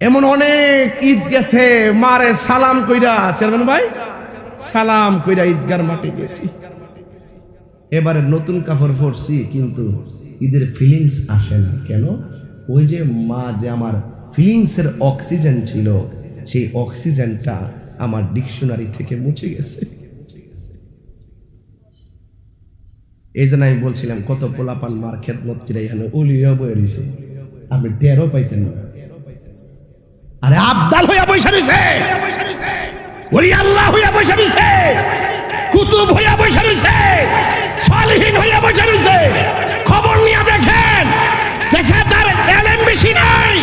এমন অনেক ঈদ গেছে, মারে সালাম কইরা, চেয়ারম্যান ভাই সালাম কইরা ঈদগার মাঠে গেছি। এবারে নতুন কাপড় পরছি, কিন্তু ঈদের ফিলিংস আসে না। কেন? ওই যে মা যে আমার ফিলিংসের অক্সিজেন ছিল, সেই অক্সিজেনটা আমার ডিকশনারি থেকে মুছে গেছে। এই জন্য আমি বলছিলাম, কত পোলাপান মার খেদমত করে এখানে উলিয়া বয়ে রয়েছে, আপনি টেরও পাইতেন না। আরে আবদাল হইয়া বসে রয়েছে, ওলি আল্লাহ হইয়া বসে রয়েছে, কুতুব হইয়া বসে রয়েছে, সালিহিন হইয়া বসে রয়েছে। খবর নিয়ে দেখেন, দেশে তার এলেম বেশি নাই,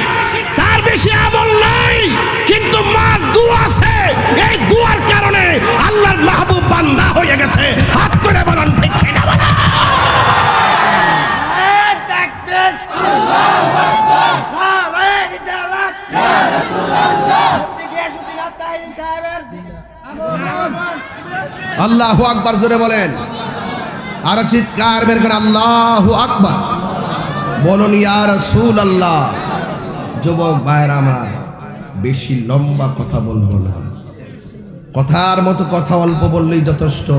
তার বেশি আমল নাই, কিন্তু মার দোয়া আছে। এই দোয়ার কারণে আল্লাহর মাহবুব বান্দা হয়ে গেছে। হাত করে বলেন ঠিক কিনা বলেন। আল্লাহু আকবার জোরে বলেন, আর চিৎকার বের করে আল্লাহু আকবার বলুন, ইয়া রাসূলুল্লাহ। যুবক ভাইরা আমার, বেশি লম্বা কথা বলবো না, কথার মতো কথা অল্প বললেই যথেষ্ট।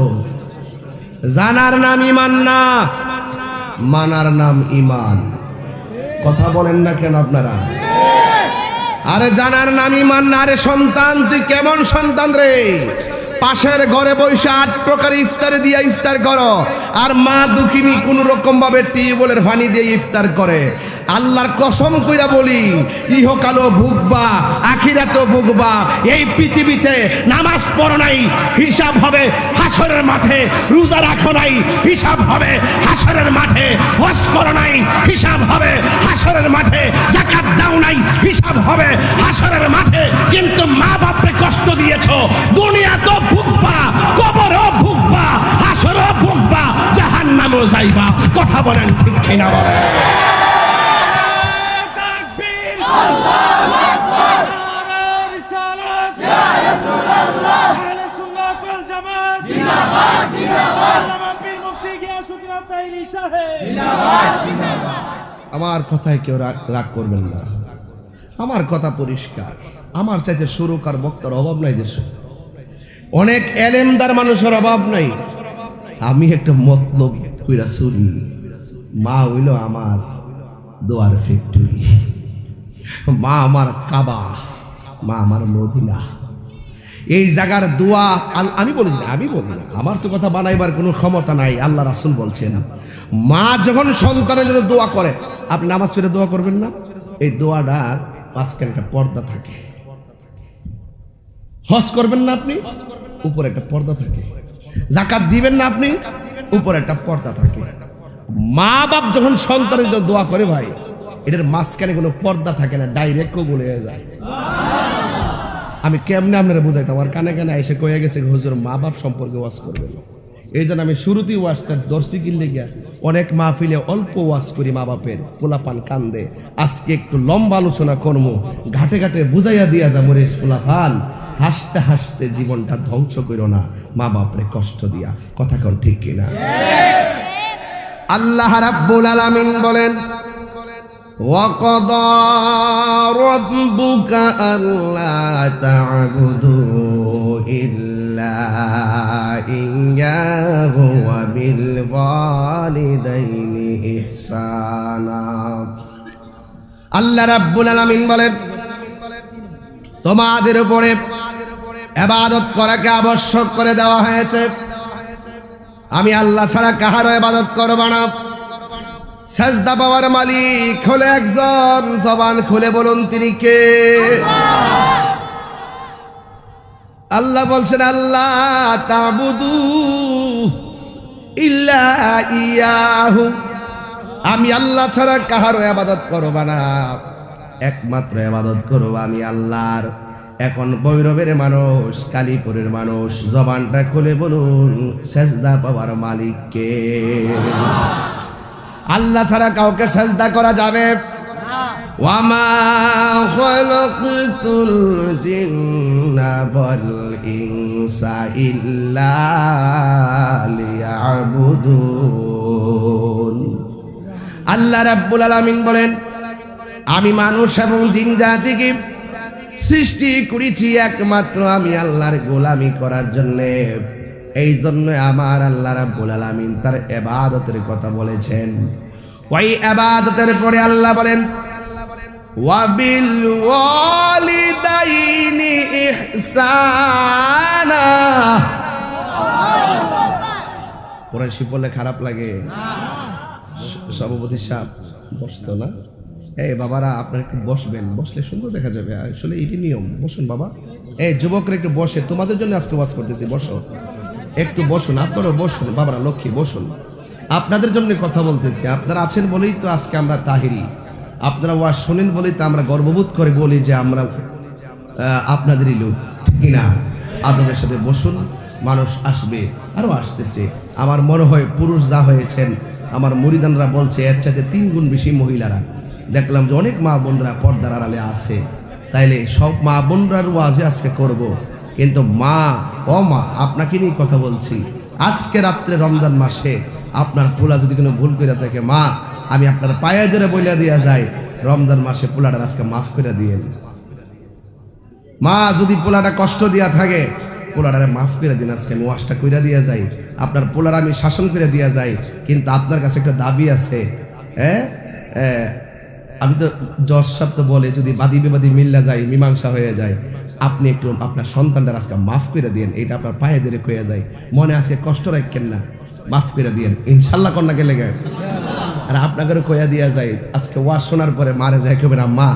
জানার নাম ঈমান না, মানার নাম ঈমান। কথা বলেন না কেন আপনারা? আরে জানার নাম ঈমান না। আরে সন্তান, তুই কেমন সন্তান রে? পাশের ঘরে বসে 8 প্রকার ইফতার দিয়ে ইফতার করো, আর মা দুঃখিনী কোন রকম ভাবে টিউবওয়েলের পানি দিয়ে ইফতার করে। আল্লাহর কসম কইরা বলি, ইহকালও ভুগবা, আখিরাতেও ভুগবা। এই পৃথিবীতে নামাজ পড়ো নাই, হিসাব হবে হাসরের মাঠে। রোজা রাখো নাই, হিসাব হবে হাসরের মাঠে। হজ করো নাই, হিসাব হবে হাসরের মাঠে। যাকাত দাও নাই, হিসাব হবে হাসরের মাঠে। কিন্তু মা বাপরে কষ্ট দিয়েছো, দুনিয়া তো ভুগবা, কবরও ভুগবা, হাসরও ভুগবা, জাহান্নামেও যাইবা। কথা বলেন ঠিক কিনা বলেন? আমার কথায় কেউ রাগ করবেন না, আমার কথা পরিষ্কার। আমার চাইতে সুরকার বক্তার অভাব নাই দেশে, অনেক এলেমদার মানুষের অভাব নাই। আমি একটা মতলব কইরা চলি। মা হইল আমার দোয়ার ফ্যাক্টরি, মা আমার কাবা, মা আমার মদিনা। এই জায়গার দোয়া আমি বলি না, আমার তো কথা বানাইবার কোনো ক্ষমতা নাই। আল্লাহ রাসূল বলছেন, মা যখন সন্তানের জন্য দোয়া করে, আপনি নামাজ পড়ে দোয়া করবেন না? এই দোয়াটার মাঝখানে একটা পর্দা থাকে। হজ করবেন না আপনি, উপরে একটা পর্দা থাকে। যাকাত দিবেন না আপনি, উপরে একটা পর্দা থাকে। মা বাপ যখন সন্তানের জন্য দোয়া করে ভাই, এটার মাঝখানে কোনো পর্দা থাকে না, ডাইরেক্ট কবুল হয়ে যায়। আমি কেমনে আপনারা বুঝাইতাম? আমার কানে কানে এসে কয়ে গেছে, হুজুর মা বাপ সম্পর্কে ওয়াজ করবেন। এই জন্য আমি শুরুতেই ওয়াজটা দর্শি কিনলে গিয়া অনেক মাহফিলে অল্প ওয়াজ করি। মা বাপের পোলাপান কান্দে, আজকে একটু লম্বা আলোচনা করবো, ঘাটে ঘাটে বুঝাইয়া দিয়া যাবো রে পোলাপান, হাসতে হাসতে জীবনটা ধ্বংস করো না, মা বাপরে কষ্ট দিয়া। কথা কোন ঠিক কিনা? আল্লাহ রাব্বুল আলামিন বলেন, وَقَضَى رَبُّكَ أَلَّا تَعْبُدُوا إِلَّا إِيَّاهُ وَبِالْوَالِدَيْنِ إِحْسَانًا। আল্লাহ রাব্বুল আলামিন বলেন, তোমাদের উপরে ইবাদত করাকে আবশ্যক করে দেওয়া হয়েছে। আমি আল্লাহ ছাড়া কাহারও ইবাদত করব না। সাজদা পাওয়ার মালিক হলো একজন, জবান খুলে বলুন তিনি কে? আল্লাহ বলছেন, আল্লাহ তাবুদু ইল্লা ইয়াহু, আমি আল্লাহ ছাড়া কাহারও ইবাদত করব না, একমাত্র ইবাদত করব আমি আল্লাহর। এখন ভৈরবের মানুষ, কালীপুরের মানুষ, জবানটা খুলে বলুন সাজদা পাওয়ার মালিক কে? আল্লাহ ছাড়া কাউকে সাজদা করা যাবে? ওয়ামা খালাকতুল জিন্না ওয়াল ইনসা ইল্লা লিয়াবুদুন। আল্লাহ রাব্বুল আলামিন বলেন, আমি মানুষ এবং জিন জাতিকে সৃষ্টি করেছি একমাত্র আমি আল্লাহর গোলামি করার জন্যে। এই জন্য আমার আল্লাহ রাব্বুল আলামিন তার ইবাদতের কথা বলেছেন। ওই ইবাদতের পরে আল্লাহ বলেন ওয়াবিল ওয়ালিদাইনি ইহসানা। কোরআন শরীফ বললে খারাপ লাগে? সভাপতি সাহেব বসতো না? এই বাবারা আপনারা একটু বসবেন, বসলে সুন্দর দেখা যাবে। আসলে এটি নিয়ম, বসুন বাবা। এই যুবকরা একটু বসে, তোমাদের জন্য আজকে ওয়াজ করতেছি, বসো একটু, বসুন আপনারাও বসুন বাবারা, লক্ষ্মী বসুন। আপনাদের জন্য কথা বলতেছি, আপনারা আছেন বলেই তো আজকে আমরা তাহিরি, আপনারা ওয়াজ শোনেন বলেই তো আমরা গর্ববোধ করে বলি যে আমরা আপনাদেরই লোক, ঠিক না? আদবের সাথে বসুন, মানুষ আসবে, আরো আসতেছে। আমার মনে হয় পুরুষ যা হয়েছেন, আমার মুরিদানরা বলছে এর চাইতে 3 গুণ বেশি মহিলারা। দেখলাম যে অনেক মা বোনরা পর্দার আড়ালে আছে, তাইলে সব মা বোনরার ওয়াজে আজকে করব। কিন্তু মা ও মা, আপনাকে নিয়ে কথা বলছি। আজকে রাত্রে রমজান মাসে আপনার পোলা যদি কোনো ভুল করে থাকে, মা আমি আপনার পায়ে ধরে বইলা দিয়া যাই, রমজান মাসে পোলাটা আজকে মাফ করে দিয়ে। মা যদি পোলাটা কষ্ট দিয়া থাকে, পোলাটারে মাফ করে দিন, আজকে আমি ওয়াজটা কইরা দিয়া যাই, আপনার পোলার আমি শাসন করে দিয়া যাই। কিন্তু আপনার কাছে একটা দাবি আছে, হ্যাঁ? আমি তো জজ সাহেব তো বলে যদি বাদী বিবাদী মিল্লা যায়, মীমাংসা হয়ে যায়, আপনি একটু আপনার সন্তানটার আজকে মাফ করে দিন, এটা আপনার পায়ে ধরে কয়ে যায়, মনে আজকে কষ্ট রাখেন না, মাফ করে দিন ইনশাল্লাহ। কন্যা গেলে গে আর আপনাকে কয়া দিয়া যায়, আজকে ওয়াজ শোনার পরে মারে যায় কেবে না, মা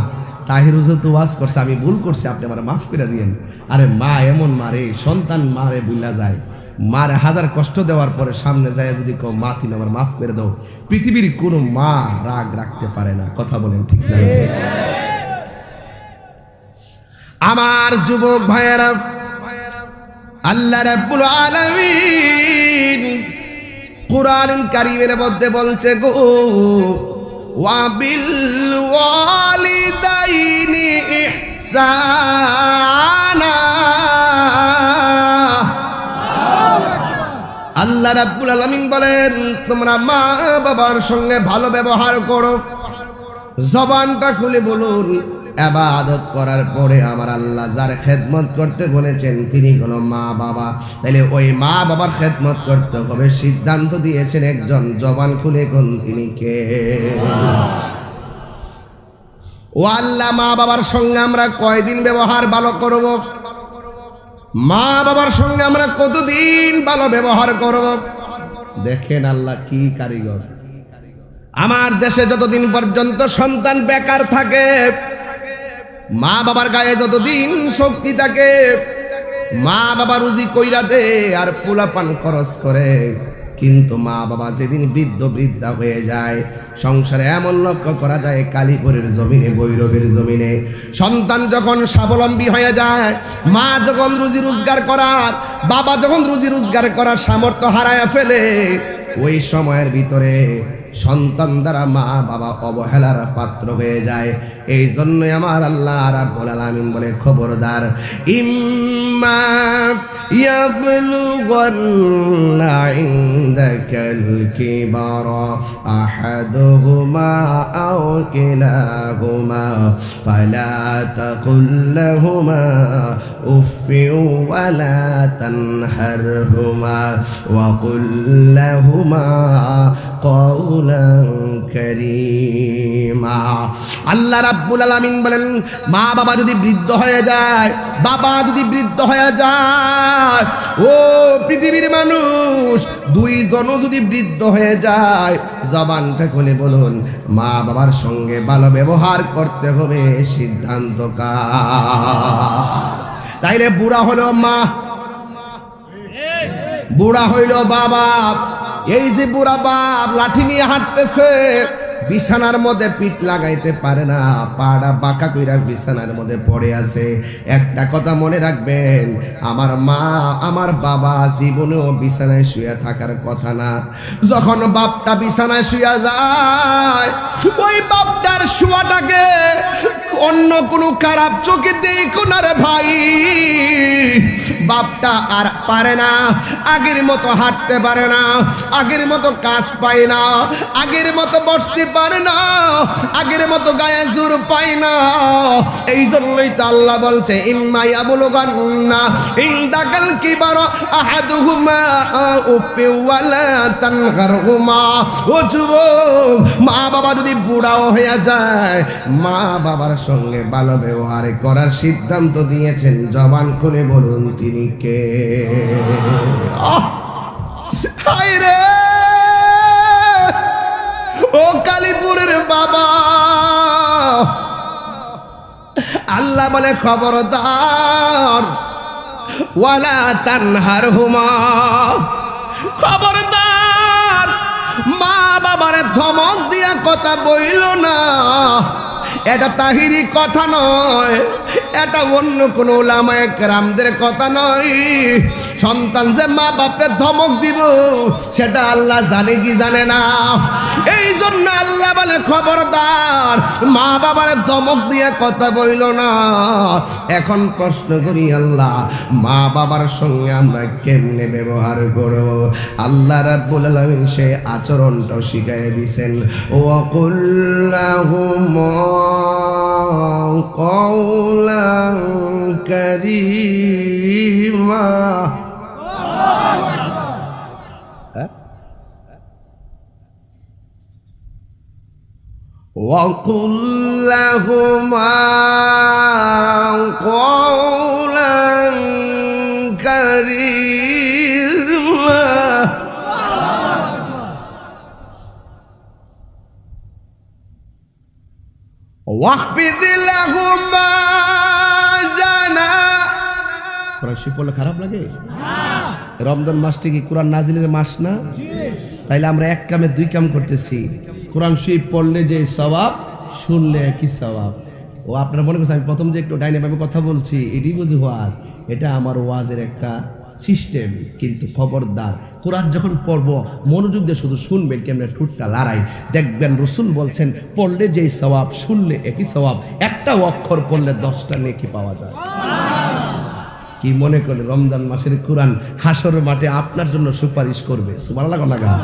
তাহির হুজুর তো ওয়াজ করছে, আমি ভুল করছি, আপনি আমার মাফ করে দিন। আরে মা এমন মারে, সন্তান মারে বুঝলা যায়, মারে হাজার কষ্ট দেওয়ার পরে সামনে যায় যদি কো মা তুমি আমার মাফ করে দাও, পৃথিবীর কোনো মা রাগ রাখতে পারে না। কথা বলেন ঠিক না? আমার যুবক ভাইয়েরা, আল্লাহ রাব্বুল আলামিন কুরআনুল কারীমের মধ্যে বলছে গো ওয়াবিল ওয়ালিদাইনি ইহসানা। আল্লাহ রাব্বুল আলামিন বলেন তোমরা মা বাবার সঙ্গে ভালো ব্যবহার করো। জবানটা খুলে বলুন, ইবাদত করার পরে আমার আল্লাহ যার খেদমত করতে বলেছেন তিনি হলো মা বাবা। তাহলে ওই মা বাবার খেদমত করতে হবে, সিদ্ধান্ত দিয়েছেন একজন, জবান খুলে কোন তিনি কে? ও আল্লাহ, মা বাবার সঙ্গে আমরা কয়দিন ব্যবহার ভালো করব? মা বাবার সঙ্গে আমরা কতদিন ভালো ব্যবহার করব? দেখেন আল্লাহ কি কারিগর। আমার দেশে যতদিন পর্যন্ত সন্তান বেকার থাকে, মা বাবার গায়ে যতদিন শক্তি থাকে, মা বাবা রুজি কইরা দে আর পোলাপান খরচ করে, কিন্তু মা বাবা যেদিন বৃদ্ধ বৃদ্ধা হয়ে যায়, সংসারে এমন লক্ষ্য করা যায় কালীপুরের জমিনে, ভৈরবের জমিনে সন্তান যখন স্বাবলম্বী হয়ে যায়, মা যখন রুজি রোজগার করার, বাবা যখন রুজি রোজগার করার সামর্থ্য হারায় ফেলে, ওই সময়ের ভিতরে সন্তান দ্বারা মা বাবা অবহেলার পাত্র হয়ে যায়। এই জন্যই আমার আল্লাহ রাব্বুল আলামিন বলে খবরদার, ইম্মা ইয়াবলুগান্না ইনদাকাল কিবারা আহাদুহুমা আও কিলাহুমা ফালা তাকুল লাহুমা উফফিন ওয়ালা তানহারহুমা ওয়া কুল লাহুমা কাওলান কারীমা। আল্লাহ রাব্বুল আলামিন বলেন মা বাবা যদি বৃদ্ধ হয়ে যায়, বাবা যদি বৃদ্ধ হয়ে যায়, ও পৃথিবীর মানুষ, দুইজনও যদি বৃদ্ধ হয়ে যায়, জবানটা খুলে বলুন মা বাবার সঙ্গে ভালো ব্যবহার করতে হবে, সিদ্ধান্ত কার? তাইলে বুড়া হলো মা, বুড়া হইল বাবা। এই যে বুড়া বাপ লাঠি নিয়ে হাঁটতেছে, বিছানার মধ্যে পিঠ লাগাইতে পারে না, পাড়া বাঁকা কইরা বিছানার মধ্যে পড়ে আছে। একটা কথা মনে রাখবেন, আমার মা আমার বাবা জীবনেও বিছানায় শুয়ে থাকার কথা না। যখন বাপটা বিছানায় শুয়ে যায়, ওই বাপটার শোয়াটাকে অন্য কোনো খারাপ চোখে দেখো না রে ভাই। বাপটা আর পারে না, আগের মতো হাঁটতে পারে না, আগের মতো কাজ পায় না, আগের মতো বসতে পারে না, আগের মতো গায়ে জোর পায় না। এই জন্যই তো আল্লাহ বলছে ইম্মা ইয়াবলুগান্না ইনদাকাল কিবারা আহাদুহুমা উফি ওয়ালা তানহারহুমা। ও যুবক, মা বাবা যদি বুড়াও হয়ে যায়, মা বাবার সঙ্গে ভালো ব্যবহার করার সিদ্ধান্ত দিয়েছেন। জবান খুলে বলুন তিনি কে? হায় রে, ও কালীপুরের বাবা, আল্লাহ বলে খবরদার, ওয়ালা তানহারহুমা, খবরদার মা বাবার ধমক দিয়া কথা বইল না। এটা তাহিরি কথা নয়, এটা অন্য কোন উলামায়ে কেরামদের কথা নয়। সন্তান যে মা বাপরে ধমক দিব সেটা আল্লাহ জানে কি জানে না? এই জন্য আল্লাহ বলে খবরদার, মা বাবার ধমক দিয়ে কথা বইল না। এখন প্রশ্ন করি আল্লাহ, মা বাবার সঙ্গে আমরা কেমনে ব্যবহার করব? আল্লাহ রাব্বুল আলামিন সে আচরণটা শিখিয়ে দিয়েছেন। ওয়াকুল লাহুমা কওলান কারীমা। وَقُلْ لَهُمَا قَوْلًا كَرِيمًا। وَاخْفِضْ لَهُمَا جَنَاحَ। কোরআন শরীফ পড়লে খারাপ লাগে? রমজান মাসটি কি কোরআন নাজিলের মাস না? তাইলে আমরা এক কামে দুই কাম করতেছি। কোরআন শরীফ পড়লে যে সওয়াব, শুনলে একই সওয়াব। ও আপনারা মনে করছেন আমি প্রথম যে একটু ডাইনে ভাবে কথা বলছি, এটি বুঝি ওয়াজ? এটা আমার ওয়াজের একটা সিস্টেম। কিন্তু খবরদার, কোরআন যখন পড়ব মনোযোগ দিয়ে শুধু শুনবেন, কেমন ঠোঁটটা লড়াই দেখবেন। রসুল বলছেন পড়লে যেই সওয়াব, শুনলে একই সওয়াব। একটা অক্ষর পড়লে 10টা নেকি পাওয়া যায়। কি মনে করে রমজান মাসের কোরআন হাসরের মাঠে আপনার জন্য সুপারিশ করবে? সুবহানাল্লাহ।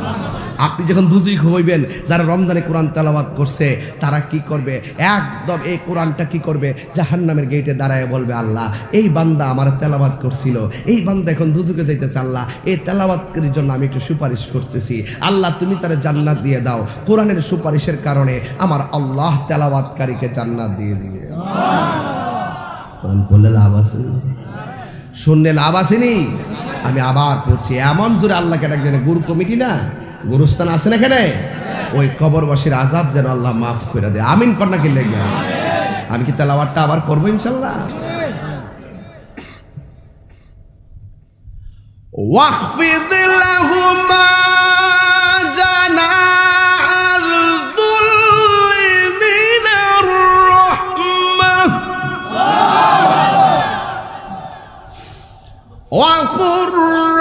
আপনি যখন দুজি হইবেন, যারা রমজানে কোরআন তেলাওয়াত করছে তারা কি করবে? একদম এই কোরআনটা কি করবে? জাহান্নামের গেটে দাঁড়ায় বলবে, আল্লাহ এই বান্দা আমার তেলাওয়াত করছিল, এই বান্দা এখন দুজুকে যাইতেছে, আল্লাহ এই তেলাওয়াতকারীর জন্য আমি একটু সুপারিশ করতেছি, আল্লাহ তুমি তার জান্নাত দিয়ে দাও। কোরআনের সুপারিশের কারণে আমার আল্লাহ তেলাওয়াতকারীকে জান্নাত দিয়ে দিবে। কোরআন পড়লে লাভ আছে, শুনলে লাভ আসেনি? আমি আবার পড়ছি, এমন জোরে আল্লাহকে ডাকছেন। গুরু কমিটি না, গুরুস্থান আছে না এখানে? ওই কবরবাসীর আযাব যেন আল্লাহ মাফ করে দেয়। আমিন কর না কি লেগে? আমি কি তেলাওয়াতটা আবার করবো ইনশাআল্লাহ? ওয়াখফিদ লাহুমা জানাহাল যুল্লি মিনার রাহমাহ وَقُلْ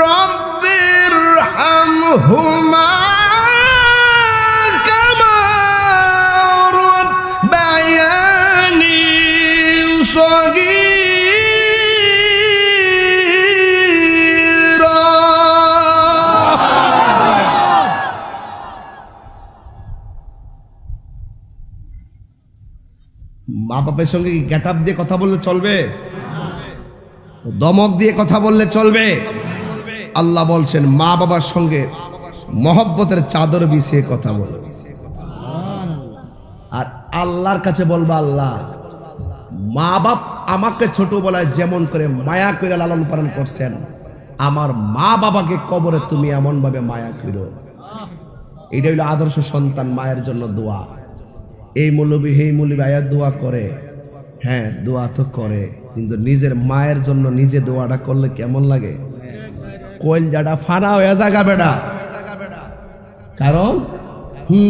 رَبِّ ارْحَمْهُمَا كَمَا رَبَّيَانِي صَغِيرًا। মা বাবার সঙ্গে গেট আপ দিয়ে কথা বললে চলবে? দমক দিয়ে কথা বললে চলবে? আল্লাহ বলছেন মা বাবার সঙ্গে মহব্বতের চাদর বিছিয়ে কথা বলো। আর আল্লাহর কাছে বলবা, আল্লাহ মা বাপ আমাকে ছোটবেলায় যেমন করে মায়া করে লালন পালন করছেন, আমার মা বাবাকে কবরে তুমি এমন ভাবে মায়া করো। এটা হইল আদর্শ সন্তান মায়ের জন্য দোয়া। এই মৌলবী এই মৌলবী আয়াত দোয়া করে, হ্যাঁ দোয়া তো করে, কিন্তু নিজের মায়ের জন্য নিজে দোয়াটা করলে কেমন লাগে? কলজাটা ফানা হয়ে জাগা বেটা। কারণ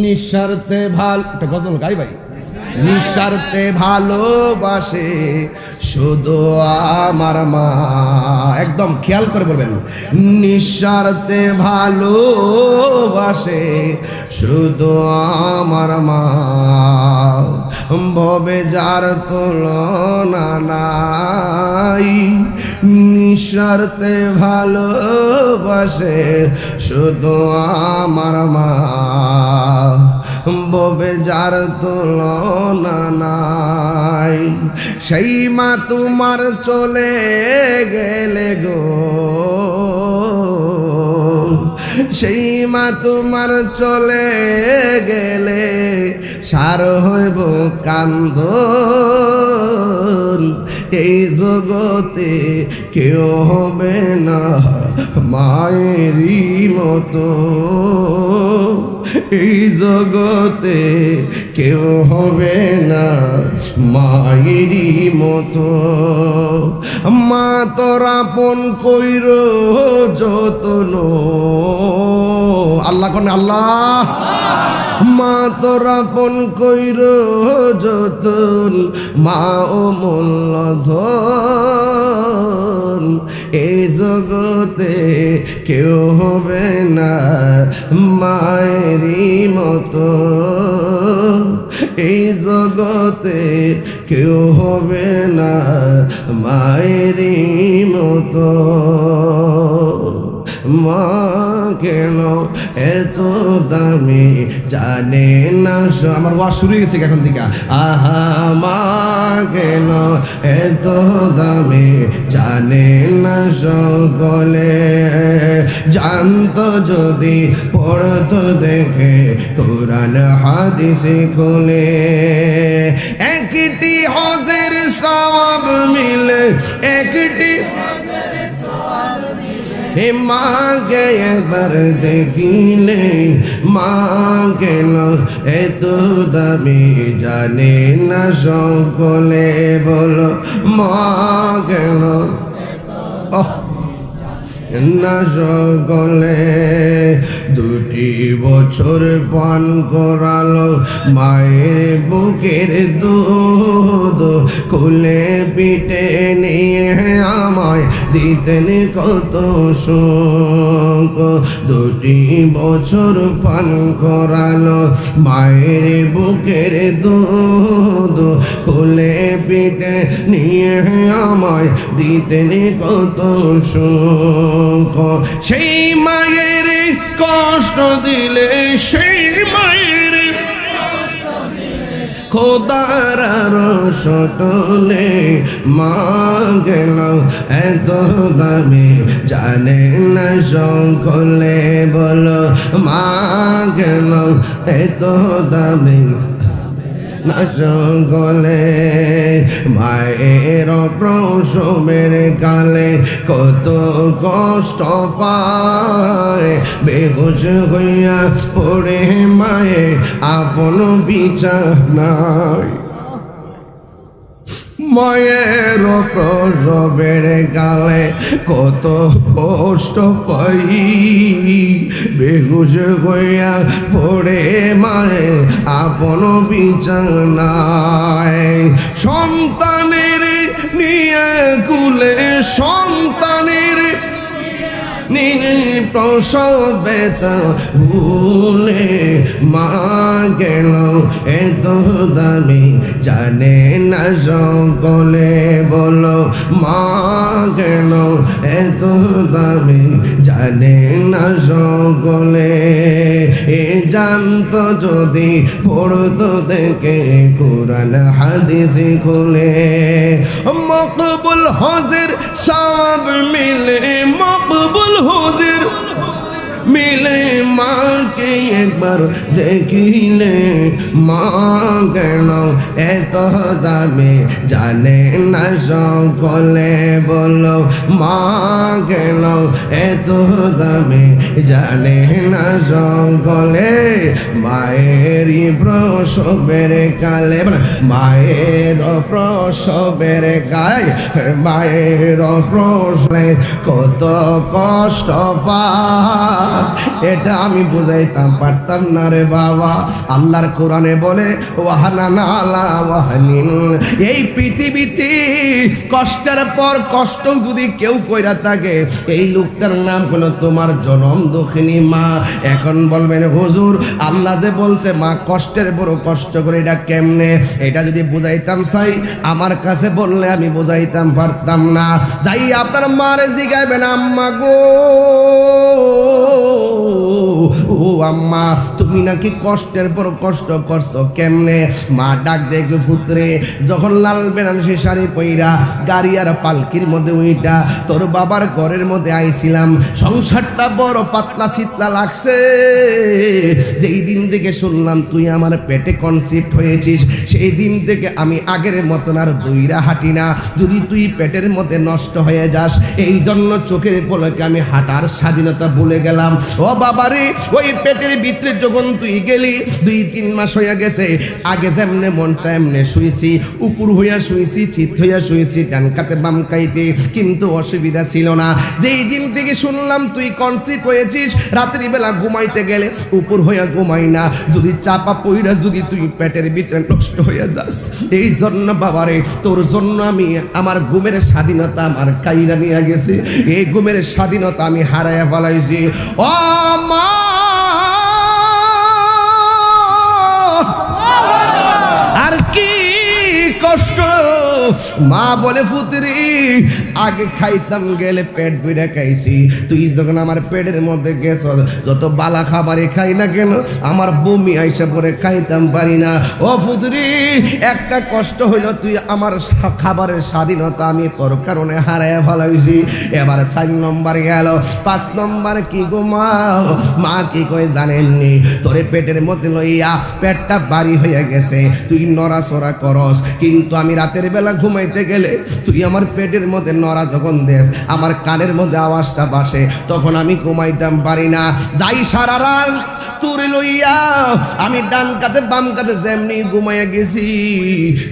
নিঃস্বার্থে ভাল, একটা গজল গাই ভাই, নিঃস্বার্থে ভালোবাসে শুধু আমার মা। একদম খেয়াল করে বলবেন, নিঃস্বার্থে ভালোবাসে শুধু আমার মা। ভবে যার তুলনা নাই, নিঃস্বার্থে ভালোবাসে শুধু আমার মা। ভবে যার তুলনা নাই, সেই মা তোমার চলে গেলে গো, সেই মা তোমার চলে গেলে সার হইব কান্দন। এই জগতে কেউ হবে না মায়েরই মতো, এই জগতে কেউ হবে না মায়েরই মতো। মা তোর আপন কইর যতন, আল্লাহ কোন আল্লাহ। মা তোর আপন কইর যতন, মা ও মূল্যধন। এই জগতে কেউ হবে না মায়েরই মতো, এই জগতে কেউ হবে না মায়েরই মতো। মা কেন এত দামি জানে না, আমার ওয়াজ শুরু হয়ে গেছে এখন থেকে। আহা মা কেন এত দামি জানে না সকলে, জানতো যদি পড়তো দেখে কোরআন হাদিস খুলে। একটি হজের সওয়াব মিলে, একটি হে মাকে একবার দেখিলে, মা কেন এত দামি জানে না সকলে, বলো মা কেন না সকলে। দুটি বছর পান করালো মায়ের বুকের দুধ, খুলে পিঠে নিয়ে আমায় দিতেন কত সুখ। দুটি বছর পান করালো মায়ের বুকের দুধ, খুলে পিঠে নিয়ে আমায় দিতেন কত সুখ। সেই মায়ের কষ্ট দিলে, সেই মায়ের খোদার রসটলে, মা গেল এত দামি জানে না সকলে, বলো মা গেল এত দামি না সকলে। মায়ের প্রসবের কালে কত কষ্ট পায়, বেহুশ হইয়া পড়ে মায়ে আপন বিছানায়। মায়ের প্রসবের কালে কত কষ্ট পাই, বেহুশ হইয়া পড়ে মায়ে আপন বিছানায়। সন্তানের নিয়ে কুলে, সন্তানের প্রসবে তা ভুলে, মা গেল এত দামি জানে না সকলে, বলো মা গেল এত দামি জানে না সকলে। এ জানতো যদি পড়তো দেখে কোরআন হাদিস খুলে, মকবুল হজের সওয়াব মিলে, মকবুল হজের মিলে। মাকে একবার দেখিলে, মা কেন এত দামে জানে না সকলে বলো মা কেন এত দামি জানে না সকলে মায়েরই প্রসবের কালে মায়ের প্রসবের গায় মায়ের প্রসবে কত কষ্ট পায় এটা আমি বুঝাইতাম পারতাম না রে বাবা। আল্লাহর কোরআনে বলে ওয়াহানানা আলা ওয়াহানিন, এই পৃথিবীতে কষ্টের পর কষ্ট যদি কেউ কইরা থাকে এই লোকটার নাম হলো তোমার জনম দক্ষিণী মা। এখন বলবেন হুজুর আল্লাহ যে বলছে মা কষ্টের বড় কষ্ট করে, এটা কেমনে? এটা যদি বুঝাইতাম চাই আমার কাছে বললে আমি বুঝাইতাম পারতাম না। যাই আপনার মারে জিগাইবেন আম্মা গো ও আম্মা তুমি নাকি কষ্টের পর কষ্ট করছো কেমনে? মা ডাক দেখে পুত্রে যখন লাল বেনারসি শাড়ি পইরা গাড়ি আর পালকির মধ্যে উইটা তোর বাবার ঘরের মধ্যে আইছিলাম, সংসারটা বড় পাতলা শীতলা লাগছে। যেই দিন থেকে শুনলাম তুই আমার পেটে কনসিপ্ট হয়েছিস সেই দিন থেকে আমি আগের মতন আর দইরা হাঁটি না। যদি তুই পেটের মধ্যে নষ্ট হয়ে যাস এই জন্য চোখের পলকে আমি হাঁটার স্বাধীনতা ভুলে গেলাম। ও বাবারে ওই পেটের ভিতরে যখন তুই গেলি 2-3 মাস হয়ে গেছে, আগে যেমনে মন চায় এমনে শুয়েছি, উপর হইয়া শুয়েছি, চিত হইয়া শুয়েছি, ডান কাতে বাম কাইতে, কিন্তু অসুবিধা ছিল না। যেই দিন থেকে শুনলাম তুই কনসিপ্ট হয়েছিস রাত্রি বেলা ঘুমাইতে গেলে উপর হইয়া ঘুমাই না, যদি চাপা পইরা যদি তুই পেটের ভিতরে নষ্ট হইয়া যাস এই জন্য বাবারে তোর জন্য আমি আমার ঘুমের স্বাধীনতা আমার কাইরা নিয়ে গেছে, এই ঘুমের স্বাধীনতা আমি হারাইয়া ফেলাইছি। ও মা আর কি কষ্ট। মা বলে পুত্রি আগে খাইতাম গেলে পেট ভরে খাইছি, তুই যখন আমার পেটের মধ্যে গেছ যত বালা খাবারে খাই না কেন আমার বমি আইসা পরে খাইতাম পারি না। ও পুত্রি একটা কষ্ট হইল তুই আমার খাবারের স্বাধীনতা আমি তোর কারণে হারাইয়া ফেলাইছি। এবার 4 নম্বর গেল, 5 নম্বর কি গো মা? মা কি কই জানেননি? তোরে পেটের মধ্যে লইয়া পেটটা ভারী হয়ে গেছে, তুই নড়াচড়া করস, কিন্তু আমি রাতের বেলা ঘুমাইতে গেলে তুই আমার পেটের মধ্যে নড়া যখন দেস আমার কানের মধ্যে আওয়াজটা বাসে তখন আমি ঘুমাইতাম পারি না। যাই সারা রাত তোরে লইয়া আমি ডান কাতে বাম কাতে যেমনি ঘুমাইয়া গেছি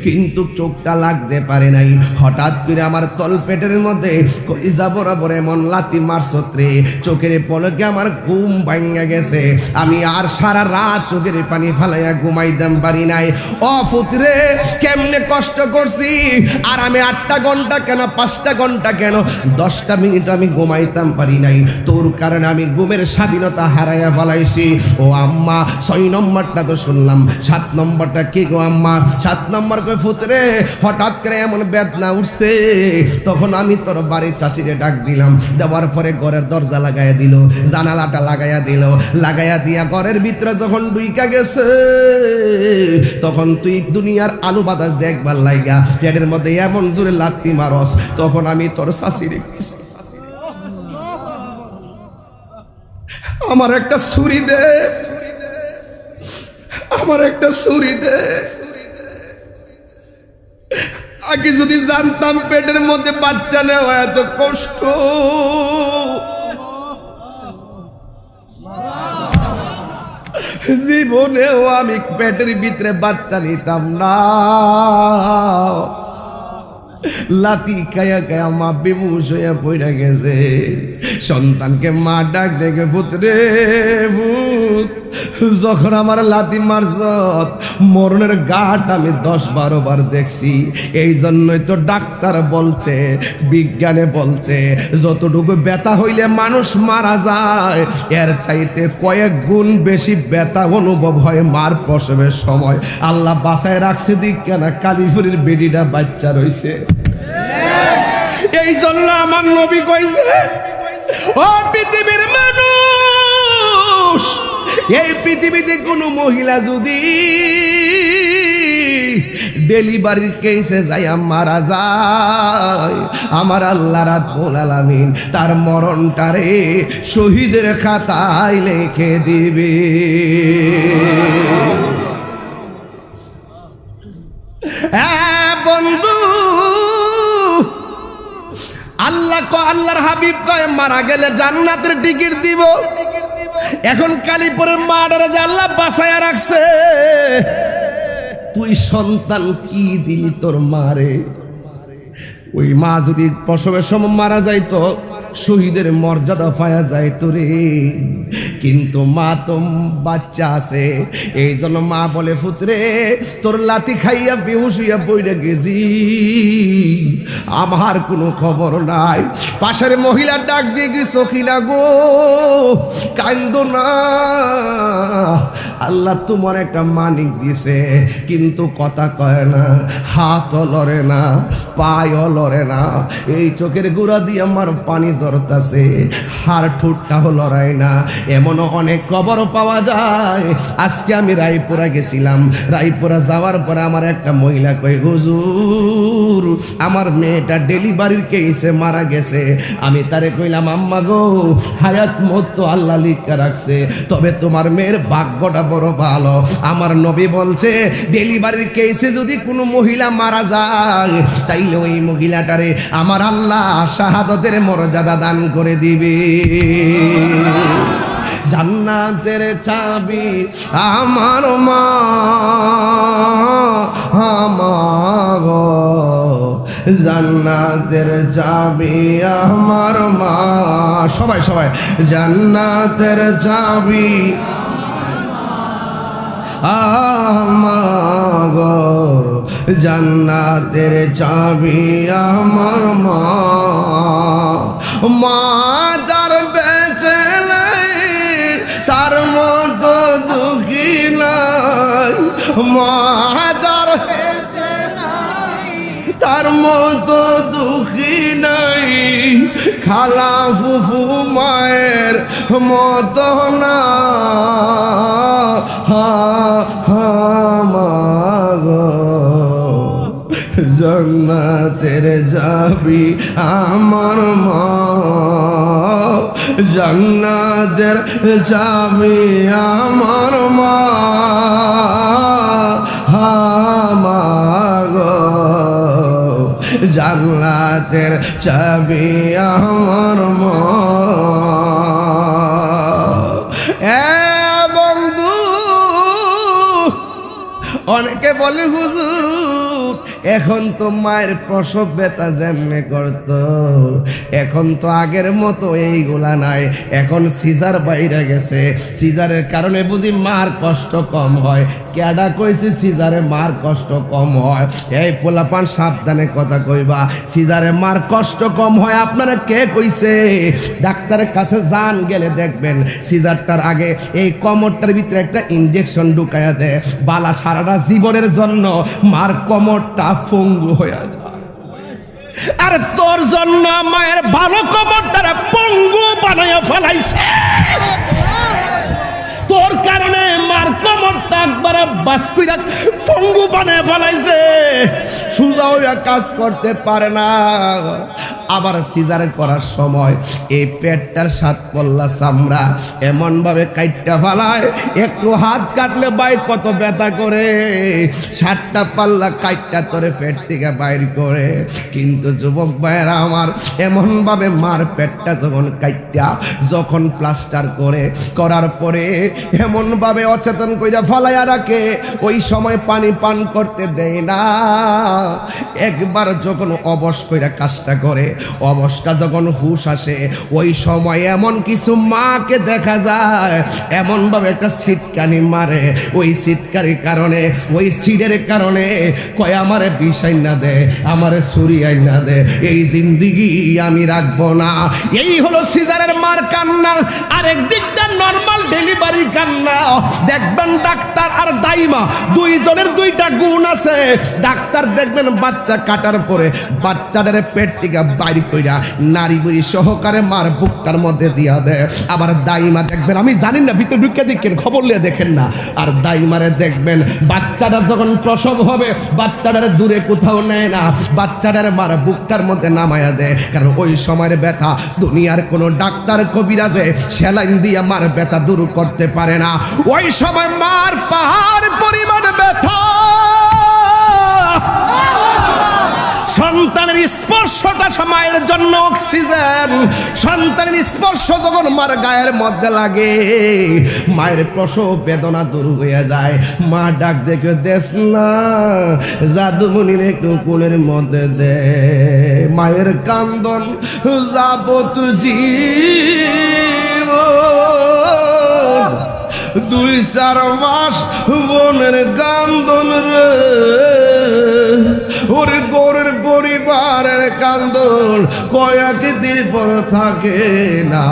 কিন্তু চোখটা লাগতে পারে নাই। হঠাৎ করে আমার তল পেটের মধ্যে কলিজা বরাবর এমন লাথি মারছত রে, চোখের পলকে আমার ঘুম ভাঙা গেছে, আমি আর সারা রাত চোখের পানি ফালাইয়া ঘুমাইতাম পারি নাই। ও পুত্রে কেমনে কষ্ট করছি, আর আমি 8টা ঘন্টা কেন 5টা ঘন্টা কেন 10টা মিনিট আমি ঘুমাইতাম পারি নাই, তোর কারণে আমি ঘুমের স্বাধীনতা হারাইয়া ফেলাইছি। ও আম্মা 6 নম্বরটা তো শুনলাম, 7 নম্বরটা কি গো আম্মা? 7 নম্বর কই পুত্রে হঠাৎ করে এমন বেদনা উঠছে, তখন আমি তোর বাড়ির চাচিরে ডাক দিলাম, দেওয়ার পরে ঘরের দরজা লাগাইয়া দিল, জানালাটা লাগাইয়া দিল, লাগাইয়া দিয়া ঘরের ভিতরে যখন ঢুইকা গেছে তখন তুই দুনিয়ার আলু বাতাস দেখবার লাইগা পেটের মধ্যে এমন জোরে লাথি মারস, তখন আমি তোর চাচিরে কইছি আমার একটা ছুরি দে, আমার একটা ছুরি দে। আগে যদি জানতাম পেটের মধ্যে বাচ্চা নেওয়া এত কষ্ট, জীবনেও আমি পেটের ভিতরে বাচ্চা নিতাম না। লাতি খায়া খায়া মা বেহুশ হইয়া পড়ে গেছে। সন্তানকে মা ডাক দেখে পুত্রে ভূত, যখন আমার লাতি মারছ মরণের ঘাট আমি 10-12 বার দেখছি, এই জন্যই তো ডাক্তার বলছে, বিজ্ঞানে বলছে যতটুকু ব্যথা হইলে মানুষ মারা যায় এর চাইতে কয়েক গুণ বেশি ব্যথা অনুভব হয় মার প্রসবের সময়। আল্লাহ বাঁচায় রাখছে দিক কেন কালীপুরের বেডিটা বাচ্চা রইছে। এই জন্য আমার নবী কইছে ও পৃথিবীর মানুষ, এই পৃথিবীতে কোনো মহিলা যদি ডেলিভারির কেসে যাইয়া মারা যায় আমার আল্লাহ রাব্বুল আলামিন তার মরণটারে শহীদের খাতায় লিখে দিবে। হ্যাঁ বন্ধু, আল্লাহর হাবিব কয় মারা গেলে জান্নাতের টিকিট দিব। এখন কালীপুরের মাডারে যে আল্লাহ বাঁচায়া রাখছে, তুই সন্তান কি দিলি তোর মারে? ওই মা যদি প্রসবের সময় মারা যাইতো, শহীদের মর্যাদা পাওয়া যাইতো রে। কিন্তু মা তো বাচ্চা আছে, এই জন্য মা বলে পুত্রে তোর লাথি খাইয়া বেহুশ হইয়া বইরে গেছি, আমার কোনো খবর নাই। পাশের মহিলার ডাক দিয়ে কি সখিনা গো কান্দো না, আল্লাহ তোমার একটা মানিক দিছে, কিন্তু কথা কয় না, হাতও লড়ে না, পায়ও লড়ে না, এই চোখের গুড়া দিয়ে আমার পানি জরতাছে, হাড় ঠোঁটটাও লড়াই না। এমনও অনেক খবর পাওয়া যায়। আজকে আমি রায়পুরা গেছিলাম, রায়পুরা যাওয়ার পরে আমার একটা মহিলা কই হুজুর আমার মেয়েটা ডেলিভারির কেসে মারা গেছে। আমি তারে কইলাম আম্মা গো হায়াত মত তো আল্লাহ লিখা রাখছে, তবে তোমার মেয়ের ভাগ্যটা বড় ভালো। আমার নবী বলছে ডেলিভারির কেসে যদি কোনো মহিলা মারা যায়, তাইলে ওই মহিলাটারে আমার আল্লাহ শাহাদতের মর্যাদা দান করে দিবে। জান্নাতের চাবি আমার মা, আমার জান্নাতের চাবি আমার মা। সবাই সবাই জান্নাতের চাবি আমার জান্নাতের চাবি আমার মা। মা যার বেঁচে নাই তার মতো দুঃখী নাই, মা যার বেঁচে নাই তার মতো দুঃখী নাই, খালা ফুফু মায়ের মতো না। জান্নাতের যাবি আমার মা, জান্নাতের যাবি আমার মা, জান্নাতের চাবি আমার মা। বন্ধু অনেকে বলে হুজুর এখন তো মায়ের প্রসব ব্যথা যেমনে করত, এখন তো আগের মতো এইগুলা নাই, এখন সিজার বাইরে গেছে, সিজারের কারণে বুঝি মার কষ্ট কম হয়। কেডা কইছে সিজারে মার কষ্ট কম হয়? এই পোলাপান সাবধানে কথা কইবা, সিজারে মার কষ্ট কম হয় আপনারা কে কইছে? ডাক্তারের কাছে যান, গেলে দেখবেন সিজারটার আগে এই কোমরটার ভিতরে একটা ইনজেকশন ঢুকায়া দেয়, বালা সারাটা জীবনের জন্য মার কোমরটা পঙ্গু হয়ে যায়। আরে তোর জন্য মায়ের ভালো কোমরটারে পঙ্গু বানায়া ফেলাইছে, তোর কারণে মার কোমরটা একবারে বাস্কুইরা পঙ্গু বানায় ফেলাইছে, সুজা হইয়া কাজ করতে পারে না। আবার সিজার করার সময় এই পেটটার সাত পল্লা চামড়া এমন ভাবে কাইটটা ফেলায়, একটু হাত কাটলে ভাই কত ব্যথা করে, 7টা পাল্লা কাইটটা তোরে পেট থেকে বাইর করে। কিন্তু যুবক ভাইয়েরা আমার, এমন ভাবে মার পেটটা যখন কাইটটা যখন প্লাস্টার করে করার পরে এমন ভাবে অচেতন কইরা ফলাইয়া রাখে, ওই সময় পানি পান করতে দেয় না। একবার যখন অবশ কইরা কাজটা করে, অবস্থা যখন হুশ আসে, ওই সময় এমন কিছু মাকে দেখা যায় এমন ভাবে একটা ছিটকানি মারে, ওই ছিটকারির কারণে, ওই সিডের কারণে কয় আমারে বিষ আইনা দে, আমারে ছুরি আইনা দে, এই জিন্দিগি আমি রাখবো না। এই হলো সিজারের মার কান্না। আরেক দিকটা নরমাল ডেলিভারি কান্না। দেখবেন ডাক্তার আর দাইমা দুইজনের দুইটা গুণ আছে। ডাক্তার দেখবেন বাচ্চা কাটার পরে বাচ্চাটার পেট থেকে বাইরে কইরা নারী বুড়ি সহকারে মার বুকটার মধ্যে দিয়া দেয়। আবার দাইমা দেখবেন, আমি জানি না ভিতরে ঢুকে দেখেন, খবর নিয়ে দেখেন না, আর দাইমারে দেখবেন বাচ্চাটা যখন প্রসব হবে বাচ্চাটারে দূরে কোথাও নেয় না, বাচ্চাটারে মার বুকটার মধ্যে নামায়া দেয়। কারণ ওই সময়ের ব্যথা দুনিয়ার কোনো ডাক্তার কবিরাজে সেলাইন দিয়ে মার ব্যথা দূর করতে পারে না। ওই সময় মার পাহাড় পরিমাণ ব্যথা। সন্তানের স্পর্শটা মায়ের জন্য অক্সিজেন। সন্তানের স্পর্শ যখন মার গায়ের মধ্যে লাগে, মায়ের প্রসব বেদনা দূর হয়ে যায়। মা ডাক দেখে দেশ না, জাদুমণির একটু কোলের মধ্যে দে। মায়ের কান্দন যাবত জীবন, 2-4 মাস বোনের কান্দন রে, ওর গোরের পরিবারের কান্দন কয়েকদিন পর থাকে না।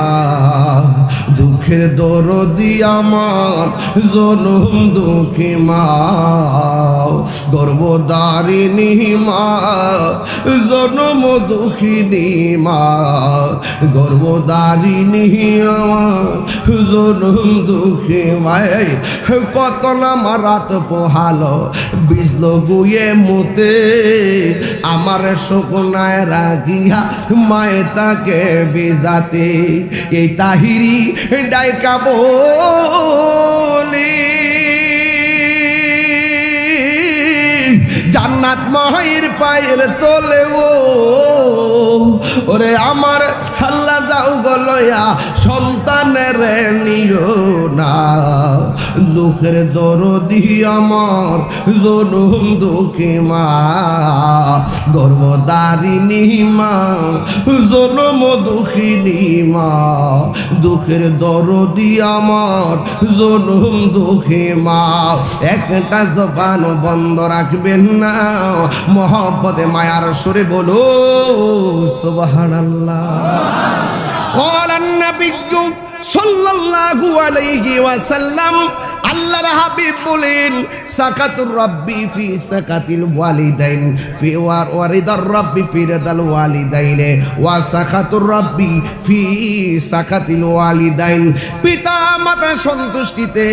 দুঃখের দরদি আমার জনম দুঃখী মা, গর্ভধারিণী মা, জনম দুঃখিনী মা, গর্ভধারিণী আমার জনম দুঃখী মায়। কত না মারাত পোহালো বিজল গুয়ে মুতে, আমার শুকনায় রাখিয়া মায়ে তাকে বিজাতে। এই তাহিরি ডাইকা বলি জান্নাত মায়ের পায়ের তলে ও, ওরে আমার আল্লাহ যাও গলয়া সন্তানের নিও না। দুঃখের দরদি আমার জনম দুঃখী মা, গর্ভধারিণী মা, জনম দুঃখিনী মা। দুঃখের দরদি আমার জনম দুঃখী মা। একটা জবান বন্ধ রাখবেন না, মোহব্বতে মায়ার সুরে বলো সুবহানাল্লাহ। ক্বালান নাবিয়্যু সাল্লাল্লাহু আলাইহি ওয়াসাল্লাম, আল্লাহর হাবিব বলেন, সাকাতুর রাব্বি ফি সাকাতিল ওয়ালিদাইন ফি ওয়ারিদার রাব্বি ফি রিদাল ওয়ালিদাইন ওয়া সাকাতুর রাব্বি ফি সাকাতিল ওয়ালিদাইন। পিতা মাতার সন্তুষ্টিতে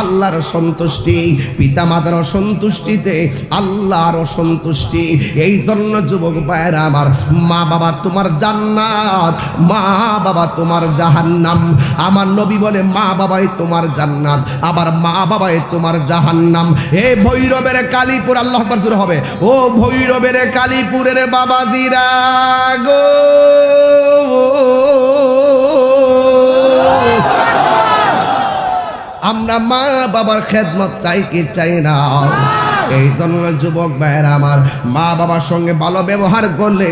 আল্লাহর সন্তুষ্টি, পিতা মাতার অসন্তুষ্টিতে আল্লাহর অসন্তুষ্টি। এই জন্য যুবক ভাইরা আমার, মা বাবা তোমার জান্নাত, মা বাবা তোমার জাহান্নাম। আমার নবী বলে মা বাবাই তোমার জান্নাত, আবার মা বাবাই তোমার জাহান্নাম। হে ভৈরবের কালীপুর, আল্লাহু আকবার জোরে হবে, ও ভৈরবের কালীপুরের বাবাজিরা গো, আমরা মা বাবার খেদমত চাই কি চাই না? এই জন্য যুবক ভাইয়েরা আমার, মা বাবার সঙ্গে ভালো ব্যবহার করলে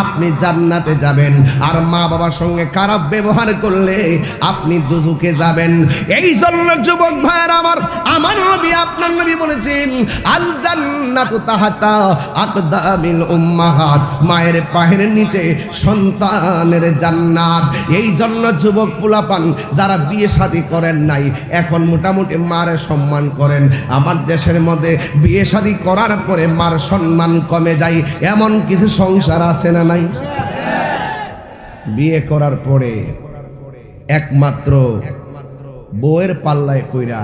আপনি জান্নাতে যাবেন, আর মা বাবার সঙ্গে খারাপ ব্যবহার করলে আপনি দুজকে যাবেন। এই জন্য যুবক ভাইয়েরা আমার, আমার নবী আপনার নবী বলেছেন, আল জান্নাতু তাহাতা আকদামিল উম্মাহাত, মায়ের পায়ের নিচে সন্তানের জান্নাত। এই জন্য যুবক পোলাপান যারা বিয়ে শাদী করেন নাই, এখন মোটামুটি মার সম্মান করেন। আমার দেশের মধ্যে বিয়ে শাদী করার পরে মার সম্মান কমে যায়, এমন কিছু সংসার আছে না নাই? বিয়ে করার পরে একমাত্র বউয়ের পাল্লায় পইরা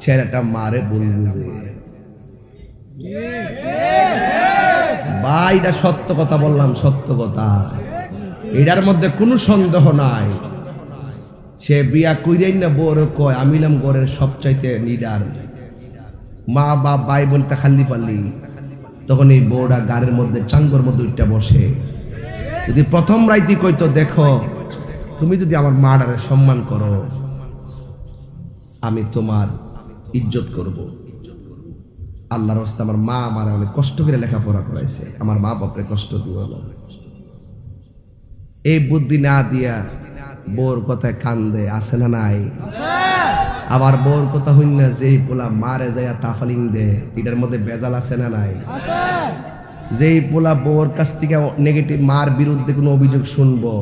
ছেলেটা মারে ভুল বুঝে। ভাই, এটা সত্য কথা বললাম, সত্য কথা, এটার মধ্যে কোনো সন্দেহ নাই। সে বিয়া কইরাই না বউর কয়, আমিলাম ঘরের সবচাইতে নিডার, মা বাপ ভাই বোন তা খাল্লি পাল্লি। তখন এই বউটা গাড়ির মধ্যে চাঙ্গর মধ্যে উঠটা বসে। যদি প্রথম রাইতে কইতো, দেখো তুমি যদি আমার মাডারে সম্মান করো, আমি তোমার ইজ্জত করব। আল্লাহর রাস্তায় আমার মা আমার অনেক কষ্ট করে লেখাপড়া করাইছে, আমার মা বাপরে কষ্ট দিও না। এই বুদ্ধি না দিয়া বউর কথায় কান্দে, আছে না নাই? আবার বউর কথা হইন না, যেই পোলা মারে যায় তাফালিং দে, এটার মধ্যে বেজাল আছে না নাই? যেই পোলা বউর কাছ থেকে নেগেটিভ মার বিরুদ্ধে কোনো অভিযোগ শুনবো,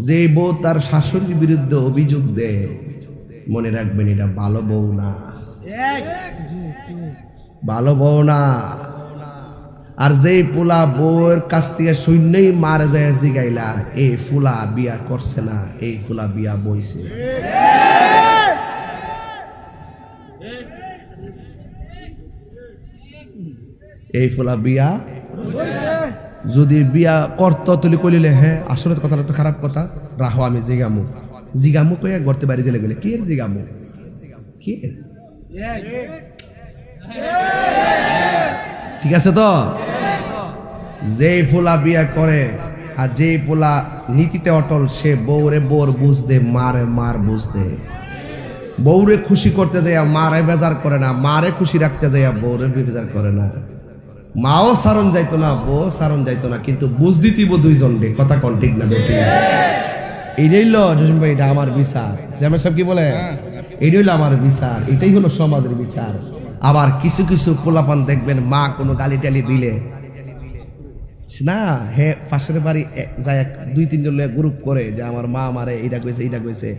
যেই বউ তার শাশুড়ির বিরুদ্ধে অভিযোগ দেয়, মনে রাখবেন এটা ভালো বউ না, ভালো বউ না। আর যেই পোলা বউয়ের কাছ থেকে শূন্যই মারে যায় জিগাইলা, এই ফুলা বিয়া করছে না, এই ফুলা বিয়া বইছে। এই ফুলা বিয়া যদি বিয়া করতো তুলি কলিলে, হ্যাঁ আসলে কথাটা তো খারাপ কথা, রাহো আমি জিগামু জিগামু কইয়া গড়তে বাড়ি দিলে গেলে কি এর জিগামু, কি ঠিক আছে তো? যে পোলা বিয়া করে আর যে পোলা নীতিতে অটল সে বউরে বোর বুঝতে মারে মার বুঝতে বউরে খুশি করতে যাইয়া মারে বেজার করে না, মারে খুশি রাখতে যাইয়া বউরে বেজার করে না। মাও সারণ যাইতো না, বউ সারণ যাইতো না, কিন্তু বুঝ দিতিব দুইজন রে। কথা কোন ঠিক না বেটি? এইটাই হলো জসিম ভাই, এটা আমার বিচার। চেয়ারম্যান সাহেব কি বলে? এইটাই হলো আমার বিচার, এটাই হলো সমাজের বিচার। আবার কিছু কিছু পোলাপান দেখবেন মা কোনো গালি টালি দিলে না, হে পাশের বাড়ি যায় 2-3 জন গ্রুপ করে যে আমার মা আমারে এইটা কইছে এইটা কইছে।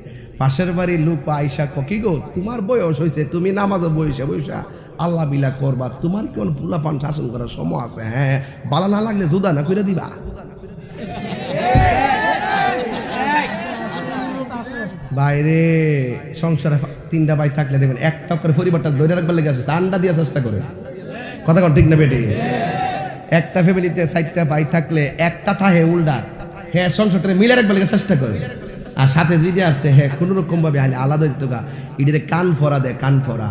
পাশের বাড়ি লোক আইসা কি গো তোমার বয়স হয়েছে, তুমি নামাজে বইসা বইসা আল্লাহ বিলা করবা, তোমার কোন ফুলাফান শাসন করার সময় আছে? হ্যাঁ, বালা না লাগলে জুদা না কইরা দিবা। বাইরে সংসারে 3টা ভাই থাকলে দেখবেন একটা করে পরিবারটা ধরে রাখবার লেগে আসে, আন্ডা দিয়ে চেষ্টা করে। কথা কোন ঠিক না বেটি? একটা ফ্যামিলিতে 4টা ভাই থাকলে একটা থাহে উল্টা, হ্যাঁ সংসারটা মিলে রাখবার লেগে চেষ্টা করে। আর সাথে যেটা আছে হ্যাঁ কোন রকম ভাবে আলাদা হইতো গা, এটারে কান ফরা দেয়, কান ফরা।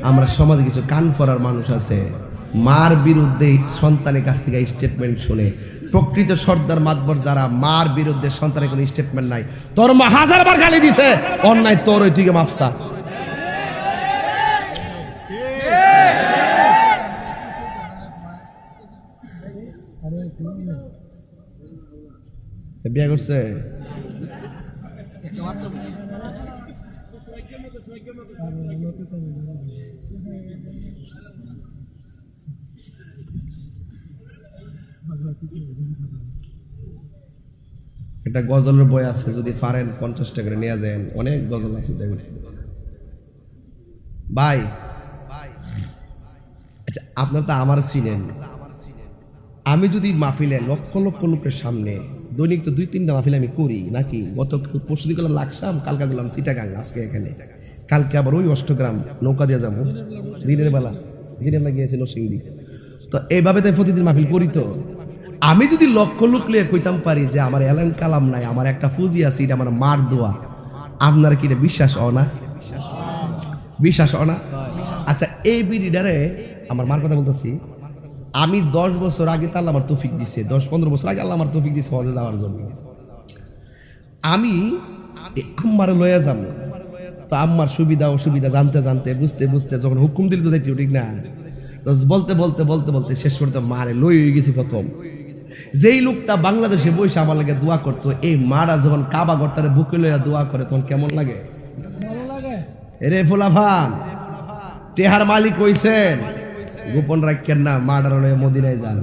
আমরা সমাজে কিছু কান ফরার মানুষ আছে, মার বিরুদ্ধে সন্তানের কাছ থেকে স্টেটমেন্ট শুনে। প্রকৃত সর্দার মাতবর যারা, মার বিরুদ্ধে সন্তানের কোনো স্টেটমেন্ট নাই। তোর মা 1000বার গালি দিছে, অন্যায় তোর ওই থেকে মাফসা। বিয়ে করছে একটা গজলের বই আছে, যদি পারেন 50 টাকা করে নিয়ে যান, অনেক গজল আছে ভাই। আচ্ছা আপনার তো আমার চিনেন, আমি যদি মাহফিলে লক্ষ লক্ষ লোকের সামনে দৈনিক তো 2-3টা মাহফিল আমি করি নাকি? গত পরশুদিন করলাম লাকসাম, কালকে করলাম চিটাগাং, আজকে এখানে, কালকে আবার ওই অষ্টগ্রাম নৌকা দিয়ে যাবো দিনের বেলা, দিনের বেলা গিয়েছে নরসিংদী। তো এইভাবে তাই প্রতিদিন মাহফিল করি। তো আমি যদি লক্ষ লোক লিয়ে কইতাম পারি যে আমার এলাম কালাম নাই, আমার একটা ফুজি আছে, এটা আমার মার দোয়া, আপনার কি এটা বিশ্বাস হয় না? বিশ্বাস হয় না? আচ্ছা এই বিড়িডারে আমার মার কথা বলতেছি, আমি 10 বছর আগে তো আল্লাহ আমার তৌফিক দিছে, 10-15 বছর আগে আল্লাহ আমার তৌফিক দিছে হজে যাওয়ার জন্য। আমি আম্মারে লয়ে যাব, তো আম্মার সুবিধা অসুবিধা জানতে জানতে বুঝতে বুঝতে যখন হুকুম দিল তো দেখছি ঠিক না, বলতে বলতে বলতে বলতে শেষ করতে মারে লয়ে গেছি প্রথম। যেই লোকটা বাংলাদেশে বসে আমার লাগে দোয়া করতো, এই মারা যখন কাবা ঘরটারে বুকে লইয়া দোয়া করে তখন কেমন লাগে? রে ফুলাফান, টেহার মালিক হইছেন, গোপন রাখেন না, মার্ডার হলে মদিনায় যান।